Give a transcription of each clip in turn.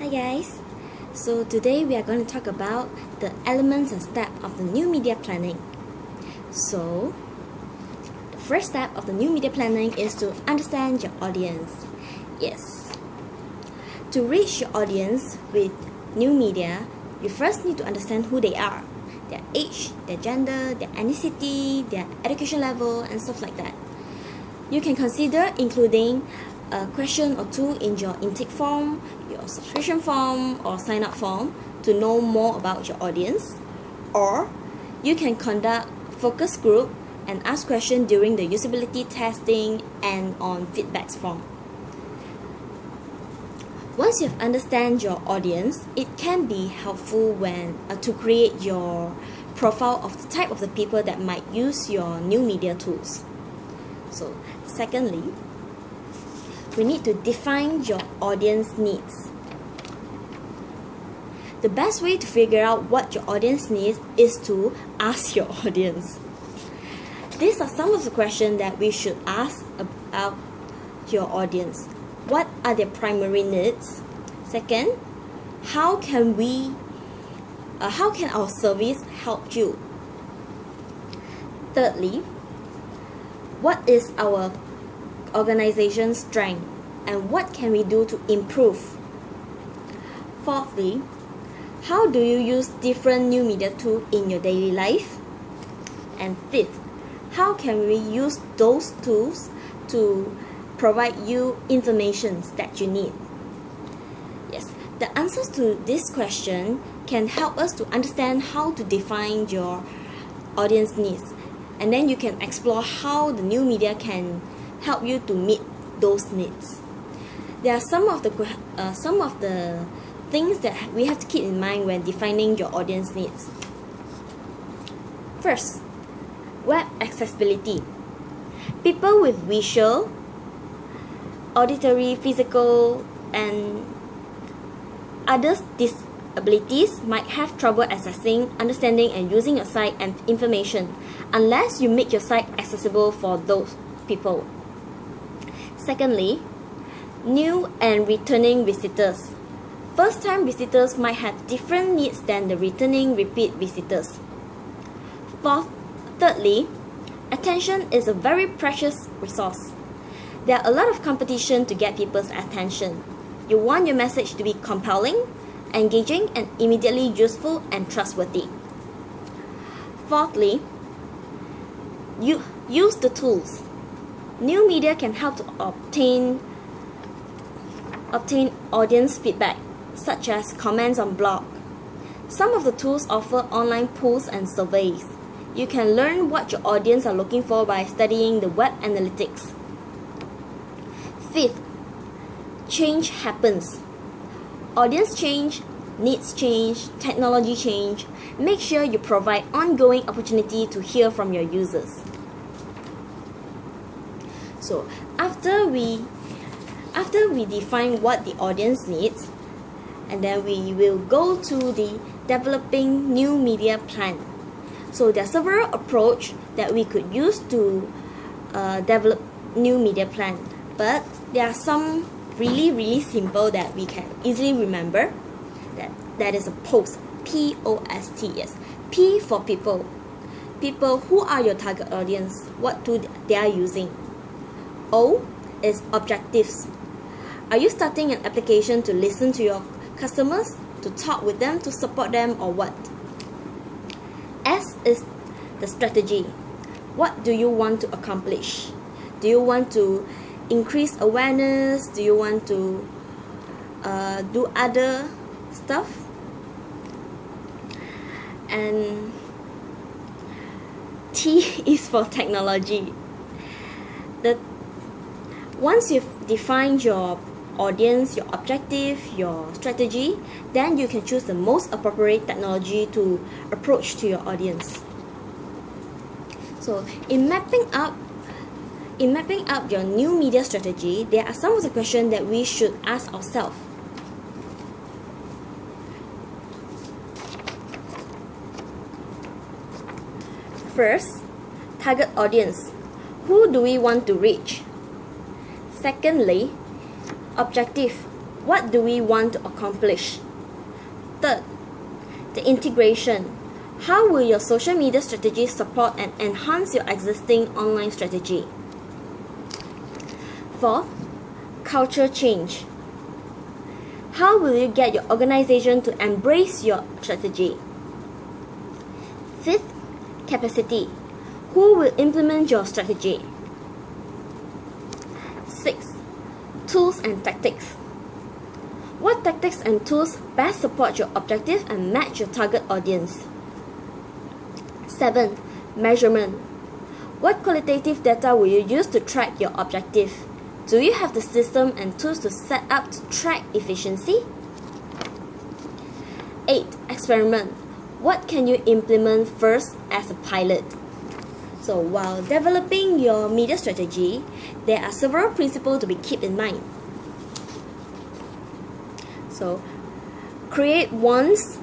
Hi guys! So today we are going to talk about the elements and steps of the new media planning. So the first step of the new media planning is to understand your audience. Yes. To reach your audience with new media, you first need to understand who they are, their age, their gender, their ethnicity, their education level, and stuff like that. You can consider including a question or two in your intake form, your subscription form, or sign up form to know more about your audience. Or you can conduct focus group and ask questions during the usability testing and on feedbacks form. Once you understand your audience, it can be helpful when to create your profile of the type of the people that might use your new media tools. So, secondly, we need to define your audience needs. The best way to figure out what your audience needs is to ask your audience. These are some of the questions that we should ask about your audience. What are their primary needs? Second, how can our service help you? Thirdly, what is our organization's strength and what can we do to improve? Fourthly, how do you use different new media tools in your daily life? And fifth, how can we use those tools to provide you information that you need? Yes, the answers to this question can help us to understand how to define your audience needs, and then you can explore how the new media can help you to meet those needs. There are some of the things that we have to keep in mind when defining your audience needs. First, web accessibility. People with visual, auditory, physical, and other disabilities might have trouble accessing, understanding, and using your site and information unless you make your site accessible for those people. Secondly, new and returning visitors. First-time visitors might have different needs than the returning repeat visitors. Thirdly, attention is a very precious resource. There are a lot of competition to get people's attention. You want your message to be compelling, engaging, and immediately useful and trustworthy. Fourthly, use the tools. New media can help to obtain audience feedback, such as comments on blog. Some of the tools offer online polls and surveys. You can learn what your audience are looking for by studying the web analytics. Fifth, change happens. Audience change, needs change, technology change. Make sure you provide ongoing opportunity to hear from your users. So after we define what the audience needs, and then we will go to the developing new media plan. So there are several approaches that we could use to develop new media plan, but there are some really simple that we can easily remember. That is a POST, P-O-S-T, yes. P for people. People, who are your target audience? What tool they are using? O is objectives. Are you starting an application to listen to your customers, to talk with them, to support them, or what? S is the strategy. What do you want to accomplish? Do you want to increase awareness? Do you want to do other stuff? And T is for technology. Once you've defined your audience, your objective, your strategy, then you can choose the most appropriate technology to approach to your audience. So in mapping up your new media strategy, there are some of the questions that we should ask ourselves. First, target audience. Who do we want to reach? Secondly, objective. what do we want to accomplish? Third, the integration. How will your social media strategy support and enhance your existing online strategy? Fourth, culture change. How will you get your organization to embrace your strategy? Fifth, capacity. Who will implement your strategy? Sixth, tools and tactics. What tactics and tools best support your objective and match your target audience? 7. Measurement. What qualitative data will you use to track your objective? Do you have the system and tools to set up to track efficiency? 8. Experiment. What can you implement first as a pilot? So while developing your media strategy, there are several principles to be kept in mind. So, create once,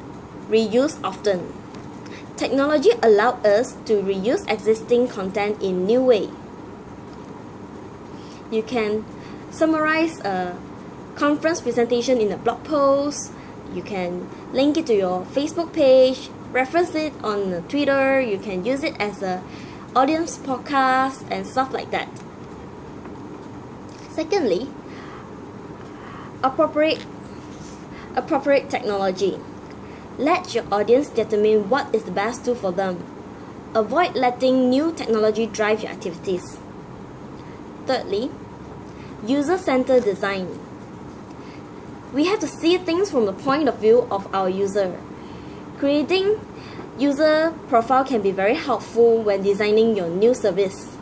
reuse often. Technology allows us to reuse existing content in new way. You can summarize a conference presentation in a blog post. You can link it to your Facebook page, reference it on Twitter. You can use it as a audience podcast and stuff like that. Secondly, appropriate technology. Let your audience determine what is the best tool for them. Avoid letting new technology drive your activities. Thirdly, user-centered design. We have to see things from the point of view of our user. Creating user profile can be very helpful when designing your new service.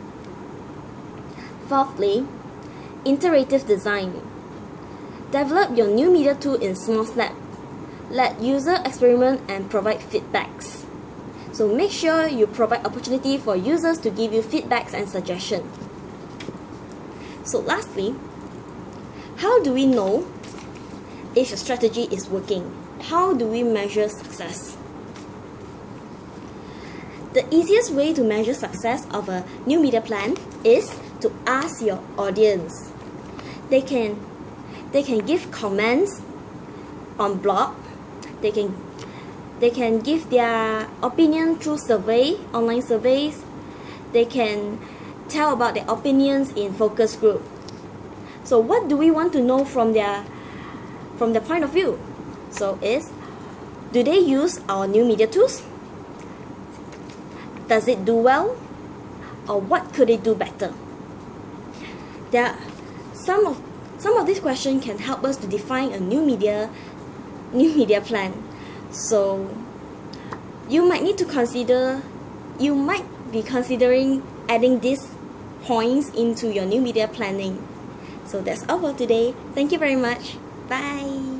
Fourthly, iterative design. Develop your new media tool in small steps. Let user experiment and provide feedbacks. So make sure you provide opportunity for users to give you feedbacks and suggestions. So lastly, how do we know if your strategy is working? How do we measure success? The easiest way to measure success of a new media plan is to ask your audience. They can give comments on blog. They can give their opinion through online surveys. They can tell about their opinions in focus group. So what do we want to know from their point of view? So do they use our new media tools? Does it do well? Or what could it do better? Some of these questions can help us to define a new media plan. So you might be considering adding these points into your new media planning. So that's all for today. Thank you very much. Bye.